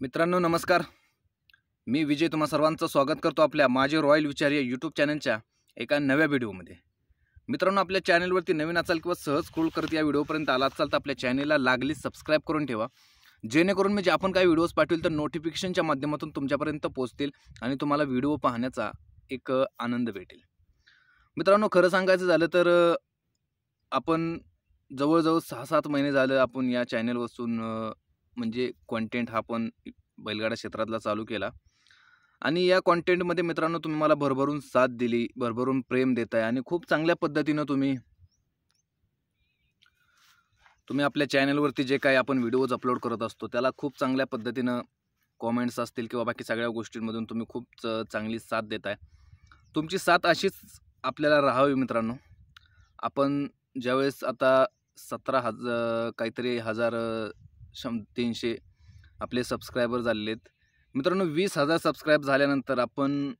मित्रांनो नमस्कार. मी विजय तुम्हा सर्वांचं स्वागत करतो आपल्या माझे रॉयल विचार या यूट्यूब चॅनलच्या एका नव्या व्हिडिओमध्ये. मित्रांनो, आपल्या चॅनलवरती नवीन असाल किंवा सहज स्क्रोल करत या व्हिडिओपर्यंत आला असाल तर आपल्या चॅनलला लागली सबस्क्राईब करून ठेवा, जेणेकरून म्हणजे आपण काही व्हिडिओज पाठवतील तर नोटिफिकेशनच्या माध्यमातून तुमच्यापर्यंत पोहोचतील आणि तुम्हाला व्हिडिओ पाहण्याचा एक आनंद भेटेल. मित्रांनो, खरं सांगायचं झालं तर आपण जवळजवळ 6-7 महिने झालं आपण या चॅनलवरून म्हणजे कंटेंट हा पण बैलगाडा क्षेत्रातला चालू केला आणि या कंटेंटमध्ये मित्रांनो तुम्ही मला भरभरून साथ दिली, भरभरून प्रेम देताय आणि खूप चांगल्या पद्धतीनं तुम्ही आपल्या चॅनलवरती जे काही आपण व्हिडिओज अपलोड करत असतो त्याला खूप चांगल्या पद्धतीनं कमेंट्स असतील किंवा बाकी सगळ्या गोष्टींमधून तुम्ही खूप चांगली साथ देताय. तुमची साथ अशीच आपल्याला राहावी मित्रांनो. आपण ज्यावेळेस आता 17,000 काहीतरी 300 आपले सबस्क्रायबर झालेले आहेत मित्रांनो. 20,000 सबस्क्राईब झाल्यानंतर आपण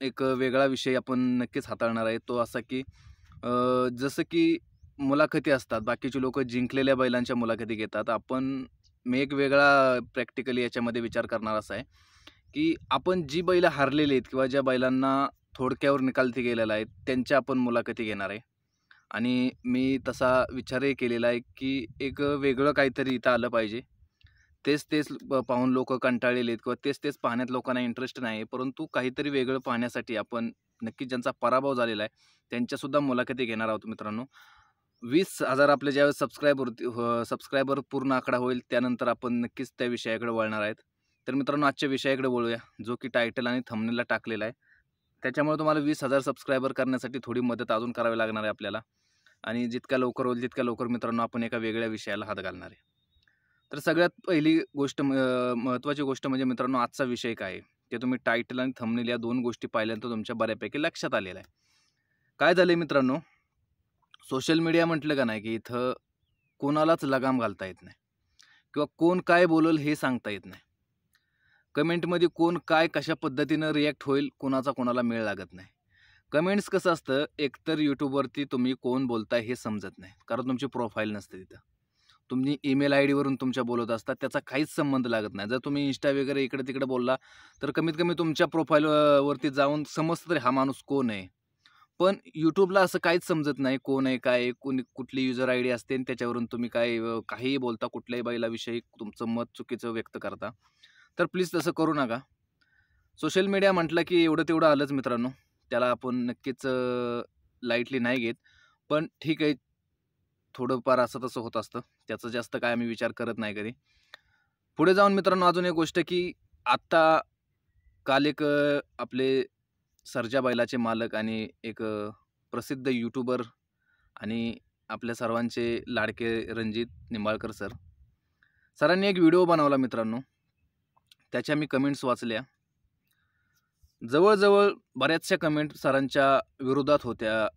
एक वेगळा विषय आपण नक्कीच हाताळणार आहे. तो असा की जसं की मुलाखती असतात, बाकीचे लोक जिंकलेल्या बैलांच्या मुलाखती घेतात. मी एक वेगळा प्रॅक्टिकली याच्यामध्ये विचार करणार असा आहे की आपण जी बैल हारलेली आहेत किंवा ज्या बैलांना थोडक्यावर निकालती गेलेला आहे त्यांच्या आपण मुलाखती घेणार आहे. आणि मी तसा विचारही केलेला आहे की एक वेगळं काहीतरी इथं आलं पाहिजे. तेच पाहून लोक कंटाळलेले आहेत किंवा तेच पाहण्यात लोकांना इंटरेस्ट नाही, परंतु काहीतरी वेगळं पाहण्यासाठी आपण नक्कीच ज्यांचा पराभव झालेला आहे त्यांच्यासुद्धा मुलाखती घेणार आहोत मित्रांनो. 20,000 आपले ज्यावेळेस सबस्क्रायबर पूर्ण आकडा होईल त्यानंतर आपण नक्कीच त्या विषयाकडे वळणार आहेत. तर मित्रांनो, आजच्या विषयाकडे वळूया, जो की टायटल आणि थंबनेलला टाकलेला आहे. त्याच्यामुळे तुम्हाला 20,000 सबस्क्रायबर करण्यासाठी थोडी मदत अजून करावी लागणार आहे आपल्याला. आणि जितक्या लवकर होईल तितक्या लवकर मित्रांनो आपण एका वेगळ्या विषयाला हात घालणार आहे. तर सगळ्यात पहिली गोष्ट महत्त्वाची गोष्ट म्हणजे मित्रांनो, आजचा विषय काय आहे ते तुम्ही टायटल आणि थंबनेल या 2 गोष्टी पाहिल्यानंतर तुमच्या बऱ्यापैकी लक्षात आलेलं आहे. काय झालंय मित्रांनो, सोशल मीडिया म्हटलं का नाही की इथं कोणालाच लगाम घालता येत नाही किंवा कोण काय बोलल हे सांगता येत नाही. कमेंटमध्ये कोण काय कशा पद्धतीनं रिॲक्ट होईल कोणाचा कोणाला मेळ लागत नाही. कमेंट्स कसं असतं, एकतर यूट्यूबवरती तुम्ही कोण बोलताय हे समजत नाही, कारण तुमची प्रोफाईल नसते तिथं. तुम्ही ईमेल आय डीवरून तुमच्या बोलत असतात, त्याचा काहीच संबंध लागत नाही. जर तुम्ही इंस्टा वगैरे इकडे तिकडे बोलला तर कमीत कमी तुमच्या प्रोफाईल वरती जाऊन समजतं तरी हा माणूस कोण आहे. पण यूट्यूबला असं काहीच समजत नाही, कोण आहे काय आहे, कुठली युजर आय डी असते आणि त्याच्यावरून तुम्ही काहीही बोलता, कुठल्याही बैलाविषयी तुमचं मत चुकीचं व्यक्त करता. तर प्लीज तसं करू नका. सोशल मीडिया म्हटलं की एवढं तेवढं आलंच मित्रांनो, त्याला आपण नक्कीच लाईटली नाही घेत. पण ठीक आहे, थोडंफार असं तसं होत असतं, त्याचं जास्त काय आम्ही विचार करत नाही कधी. पुढे जाऊन मित्रांनो अजून एक गोष्ट की आत्ता काल एक आपले सर्जा बैलाचे मालक आणि एक प्रसिद्ध यूट्यूबर आणि आपल्या सर्वांचे लाडके रणजित निंबाळकर सरांनी एक व्हिडिओ बनवला मित्रांनो. त्याच्या मी कमेंट्स वाचल्या. जवळजवळ बऱ्याचशा कमेंट सरांच्या विरोधात होत्या,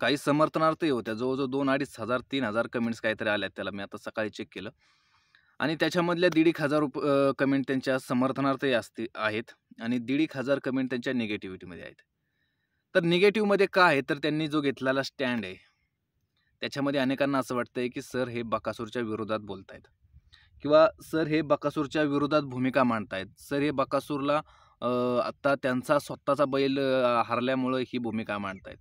काही समर्थनार्थही होत्या. जवळजवळ 2,500 3,000 कमेंट्स काहीतरी आल्यात त्याला, मी आता सकाळी चेक केलं. आणि त्याच्यामधल्या 1,500 कमेंट त्यांच्या समर्थनार्थही आहेत आणि 1,500 कमेंट त्यांच्या निगेटिव्हिटीमध्ये आहेत. तर निगेटिव्हमध्ये काय आहे तर त्यांनी जो घेतलेला स्टँड आहे त्याच्यामध्ये अनेकांना असं वाटतंय की सर हे बकासूरच्या विरोधात बोलतायत किंवा सर हे बकासूरच्या विरोधात भूमिका मांडतायत. सर हे बकासूरला आता त्यांचा स्वतःचा बैल हारल्यामुळं ही भूमिका मांडतायत.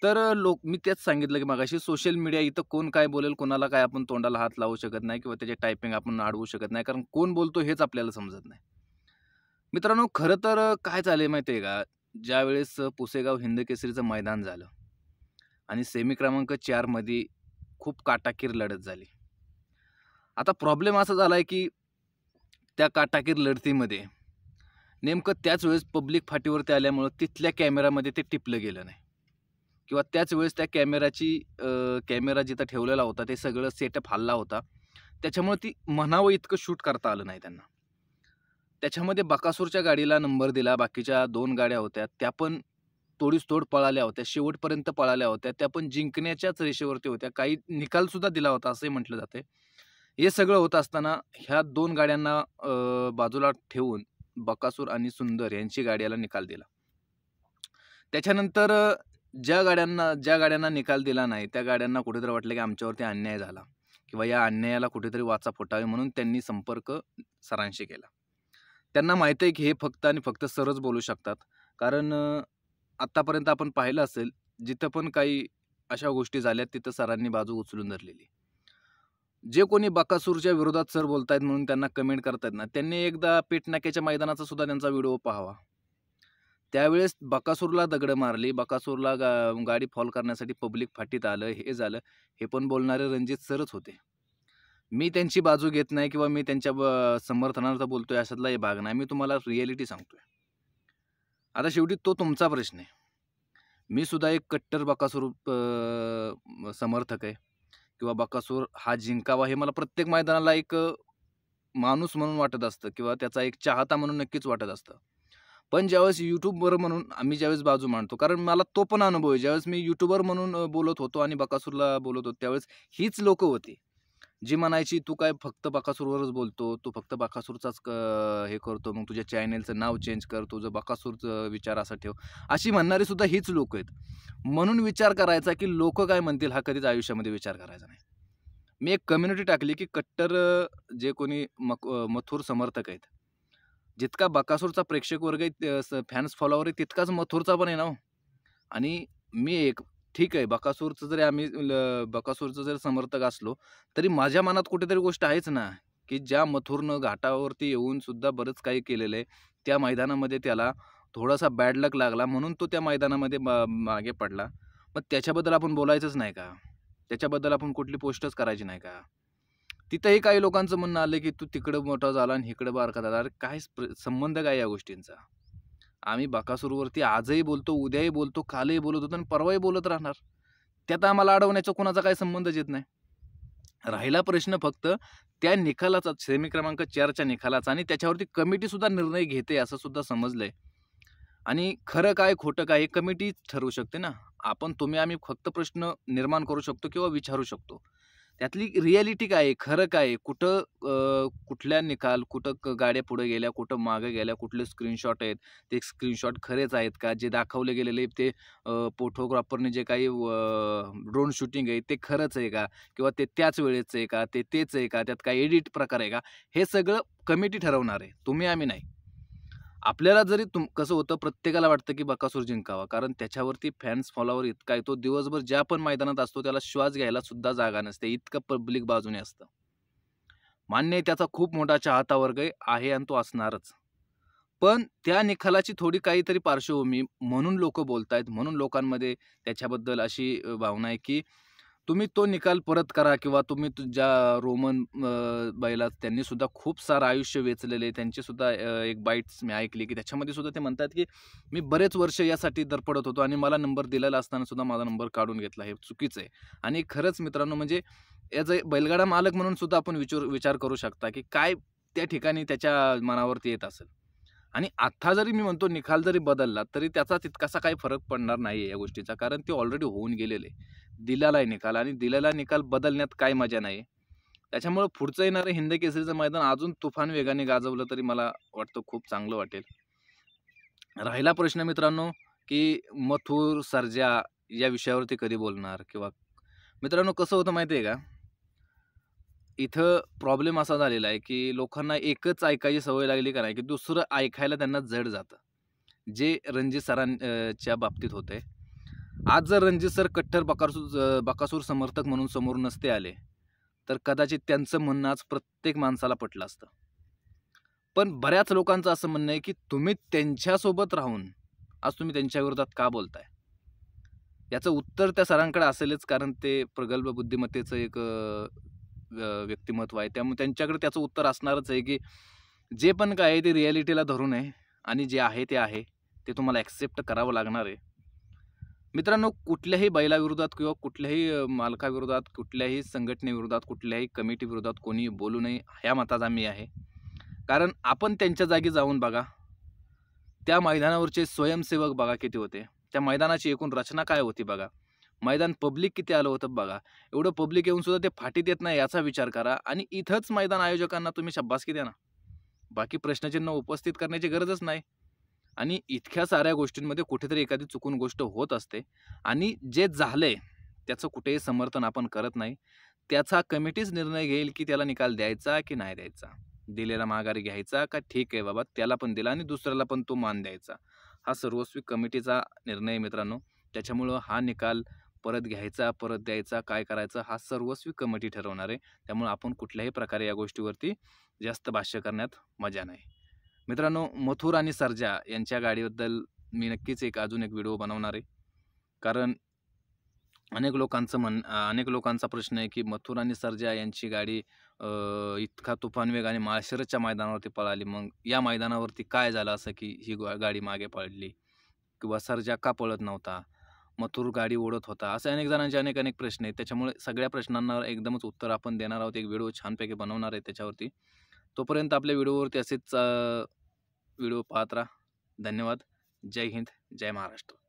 तर मी तेच सांगितलं की मगाशी, सोशल मीडिया इथं कोण काय बोलेल, कोणाला काय आपण तोंडाला हात लावू शकत नाही किंवा त्याचे टायपिंग आपण अडवू शकत नाही, कारण कोण बोलतो हेच आपल्याला समजत नाही. मित्रांनो, खरं तर काय झालंय माहिती आहे का, ज्यावेळेस पुसेगाव हिंदकेसरीचं मैदान झालं आणि सेमी क्रमांक 4 मध्ये खूप काटाकीर लढत झाली. आता प्रॉब्लेम असा झालाय की त्या काटाकीर लढतीमध्ये नेमकं त्याच वेळेस पब्लिक फाटीवरती आल्यामुळं तिथल्या कॅमेरामध्ये ते टिपलं गेलं नाही किंवा त्याच वेळेस त्या कॅमेरा जिथं ठेवलेला होता ते सगळं सेटअप हल्ला होता, त्याच्यामुळे ती म्हणावं इतकं शूट करता आलं नाही त्यांना. त्याच्यामध्ये बकासूरच्या गाडीला नंबर दिला, बाकीच्या 2 गाड्या होत्या त्या पण तोडीस-तोड पळाल्या होत्या, शेवटपर्यंत पळाल्या होत्या, त्या पण जिंकण्याच्याच रेषेवरती होत्या, काही निकालसुद्धा दिला होता असंही म्हटलं जाते. हे सगळं होत असताना ह्या 2 गाड्यांना बाजूला ठेवून बकासूर आणि सुंदर यांची गाड्याला निकाल दिला. त्याच्यानंतर ज्या गाड्यांना निकाल दिला नाही त्या गाड्यांना कुठेतरी वाटलं की आमच्यावरती अन्याय झाला किंवा या अन्यायाला कुठेतरी वाचा फुटावी म्हणून त्यांनी संपर्क सरांशी केला. त्यांना माहिती आहे की हे फक्त आणि फक्त सरच बोलू शकतात. कारण आत्तापर्यंत आपण पाहिलं असेल, जिथं पण काही अशा गोष्टी झाल्यात तिथं सरांनी बाजू उचलून धरलेली. जे कोणी बकासूरच्या विरोधात सर बोलतायत म्हणून त्यांना कमेंट करतायत ना, त्यांनी एकदा पेटनाक्याच्या मैदानाचा सुद्धा त्यांचा व्हिडिओ पाहावा. त्यावेळेस बकासूरला दगडं मारली, बकासूरला गाडी फॉल करण्यासाठी पब्लिक फाटीत आलं, हे झालं. हे पण बोलणारे रणजित सरच होते. मी त्यांची बाजू घेत नाही किंवा मी त्यांच्या समर्थनार्थ बोलतोय अशातलाही भाग नाही. मी तुम्हाला रिॲलिटी सांगतोय. आता शेवटी तो तुमचा प्रश्न आहे. मी सुद्धा एक कट्टर बकासूर समर्थक आहे किंवा बकासूर हा जिंकावा हे मला प्रत्येक मैदानाला एक माणूस म्हणून वाटत असतं किंवा त्याचा एक चाहता म्हणून नक्कीच वाटत असतं. पण ज्यावेळेस यूट्यूबवर म्हणून आम्ही ज्यावेळेस बाजू मांडतो, कारण मला तो पण अनुभव आहे. ज्यावेळेस मी यूट्यूबर म्हणून बोलत होतो आणि बकासूरला बोलत होतो, त्यावेळेस हीच लोकं होती जी म्हणायची, "तू काय फक्त बकासूरवरच बोलतो, तू फक्त बकासूरचाच हे करतो, मग तुझ्या चॅनेलचं नाव चेंज कर, तुझं बकासूरचं विचार असा ठेव." अशी म्हणणारी सुद्धा हीच लोकं आहेत. म्हणून विचार करायचा की लोकं काय म्हणतील हा कधीच आयुष्यामध्ये विचार करायचा नाही. मी एक कम्युनिटी टाकली की कट्टर जे कोणी मथुर समर्थक आहेत, जितका बकासूरचा प्रेक्षक वर्ग आहे, फॅन्स फॉलोवर आहे, तितकाच मथुरचा पण आहे ना हो. आणि मी एक ठीक आहे, बकासूरचं जरी आम्ही बकासूरचं जरी समर्थक असलो, तरी माझ्या मनात कुठेतरी गोष्ट आहेच ना, की ज्या मथुरनं घाटावरती येऊन सुद्धा बरंच काही केलेलं आहे. त्या मैदानामध्ये त्याला थोडासा बॅड लक लागला म्हणून तो त्या मैदानामध्ये मागे पडला. मग त्याच्याबद्दल आपण बोलायचंच नाही का? त्याच्याबद्दल आपण कुठली पोस्टच करायची नाही का? तिथंही काही लोकांचं म्हणणं आलं, की तू तिकडं मोठा झाला आणि इकडं बारका झाला. अरे काय संबंध काय या गोष्टींचा? आम्ही बकासूरवरती आजही बोलतो, उद्याही बोलतो, कालही बोलत होतो आणि परवाही बोलत राहणार. त्यात आम्हाला अडवण्याचा कुणाचा काही संबंधच येत नाही. राहिला प्रश्न फक्त त्या निकालाचा, सेमी क्रमांक 4च्या निकालाचा, आणि त्याच्यावरती कमिटी सुद्धा निर्णय घेते असं सुद्धा समजलंय. आणि खरं काय खोटं काय हे कमिटीच ठरवू शकते ना. तुम्ही आम्ही फक्त प्रश्न निर्माण करू शकतो किंवा विचारू शकतो. त्यातली रिॲलिटी काय आहे, खरं काय आहे, कुठल्या निकाल, कुठं गाड्या पुढे गेल्या, कुठं मागे गेल्या, कुठले स्क्रीनशॉट आहेत, ते स्क्रीनशॉट खरेच आहेत का, जे दाखवले गेलेले ते फोटोग्राफरने जे काही ड्रोन शूटिंग आहे ते खरंच आहे का, किंवा ते त्याच वेळेचं आहे का, ते तेच आहे का, त्यात काही एडिट प्रकार आहे का, हे सगळं कमिटी ठरवणार आहे, तुम्ही आम्ही नाही. आपल्याला जरी कसं होतं, प्रत्येकाला वाटतं की बकासूर जिंकावा, कारण त्याच्यावरती फॅन्स फॉलोवर इतका आहे, तो दिवसभर ज्या पण मैदानात असतो त्याला श्वास घ्यायला सुद्धा जागा नसते, इतकं पब्लिक बाजूने असतं. मान्य आहे, त्याचा खूप मोठा चाहता वर्ग आहे आणि तो असणारच. पण त्या निकालाची थोडी काहीतरी पार्श्वभूमी म्हणून लोकं बोलतायत, म्हणून लोकांमध्ये त्याच्याबद्दल अशी भावना आहे की तुम्ही तो निकाल परत करा, किंवा तुम्ही ज्या रोमन बैलात त्यांनी सुद्धा खूप सारं आयुष्य वेचलेले, त्यांची सुद्धा एक बाईट्स मी ऐकली की त्याच्यामध्ये सुद्धा ते म्हणतात की मी बरेच वर्ष यासाठी धडपडत होतो आणि मला नंबर दिलेला असताना सुद्धा माझा नंबर काढून घेतला, हे चुकीचं आहे. आणि खरंच मित्रांनो, म्हणजे ॲज अ बैलगाडा मालक म्हणून सुद्धा आपण विचार करू शकता की काय त्या ठिकाणी त्याच्या मनावरती येत असेल. आणि आत्ता जरी मी म्हणतो निकाल जरी बदलला तरी त्याचा तितकासा काही फरक पडणार नाही या गोष्टीचा, कारण ते ऑलरेडी होऊन गेलेले, दिलेला आहे निकाल, आणि दिलेला निकाल बदलण्यात काही मजा नाही. त्याच्यामुळे पुढचं येणारं हिंद केसरीचं मैदान अजून तुफान वेगाने गाजवलं तरी मला वाटतं खूप चांगलं वाटेल. राहिला प्रश्न मित्रांनो की मथुर, सर्जा या विषयावरती कधी बोलणार, किंवा मित्रांनो कसं होतं माहिती आहे का, इथं प्रॉब्लेम असा झालेला आहे की लोकांना एकच ऐकायची सवय लागली का नाही, की दुसरं ऐकायला त्यांना जड जातं, जे रणजित सरांच्या बाबतीत होते. आज जर रणजित सर कट्टर बकासूर समर्थक म्हणून समोर नसते आले तर कदाचित त्यांचं म्हणणं आज प्रत्येक माणसाला पटलं असतं. पण बऱ्याच लोकांचं असं म्हणणं आहे की तुम्ही त्यांच्यासोबत राहून आज तुम्ही त्यांच्या विरोधात का बोलताय. याचं उत्तर त्या सरांकडे असेलच, कारण ते प्रगल्भ बुद्धिमत्तेचं एक व्यक्तिमत्व आहे, त्यामुळे त्यांच्याकडे त्याचं उत्तर असणारच आहे की जे पण काय आहे ते रिॲलिटीला धरून आहे, आणि जे आहे ते आहे, ते तुम्हाला ॲक्सेप्ट करावं लागणार आहे. मित्रांनो, कुठल्याही बैलाविरोधात किंवा कुठल्याही मालकाविरोधात, कुठल्याही संघटनेविरोधात, कुठल्याही कमिटीविरोधात कोणी बोलू नये ह्या मताचा मी आहे. कारण आपण त्यांच्या जागी जाऊन बघा, त्या मैदानावरचे स्वयंसेवक बघा किती होते, त्या मैदानाची एकूण रचना काय होती बघा, मैदान पब्लिक किती आलं होतं बघा. एवढं पब्लिक येऊन सुद्धा ते फाटीत येत नाही याचा विचार करा, आणि इथंच मैदान आयोजकांना तुम्ही शाबासकी द्या ना. बाकी प्रश्नचिन्ह उपस्थित करण्याची गरजच नाही. आणि इतक्या साऱ्या गोष्टींमध्ये कुठेतरी एखादी चुकून गोष्ट होत असते, आणि जे झालंय त्याचं कुठेही समर्थन आपण करत नाही. त्याचा कमिटीच निर्णय घेईल की त्याला निकाल द्यायचा की नाही द्यायचा. दिलेला माघारी घ्यायचा का ठीक आहे बाबा त्याला पण दिला आणि दुसऱ्याला पण तो मान द्यायचा. हा सर्वस्वी कमिटीचा निर्णय आहे मित्रांनो. त्याच्यामुळं हा निकाल परत घ्यायचा, परत द्यायचा, काय करायचं हा सर्वस्वी कमिटी ठरवणार आहे. त्यामुळे आपण कुठल्याही प्रकारे या गोष्टीवरती जास्त भाष्य करण्यात मजा नाही. मित्रांनो, मथुर आणि सर्जा यांच्या गाडीबद्दल मी नक्कीच अजून एक व्हिडिओ बनवणार आहे. कारण अनेक लोकांचा प्रश्न आहे की मथुर आणि सर्जा यांची गाडी इतका तुफान वेग आणि माळशिरसच्या मैदानावरती पळाली. मग या मैदानावरती काय झालं असं की ही गाडी मागे पडली? किंवा सर्जा का पळत नव्हता? मथुर गाडी ओढत होता? असे अनेक जणांचे अनेक प्रश्न आहेत. त्याच्यामुळे सगळ्या प्रश्नांना एकदमच उत्तर आपण देणार आहोत. एक व्हिडिओ छानपैकी बनवणार आहे त्याच्यावरती. तोपर्यंत आपल्या व्हिडिओवरती असेच व्हिडिओ पाहत राहा. धन्यवाद. जय हिंद, जय महाराष्ट्र.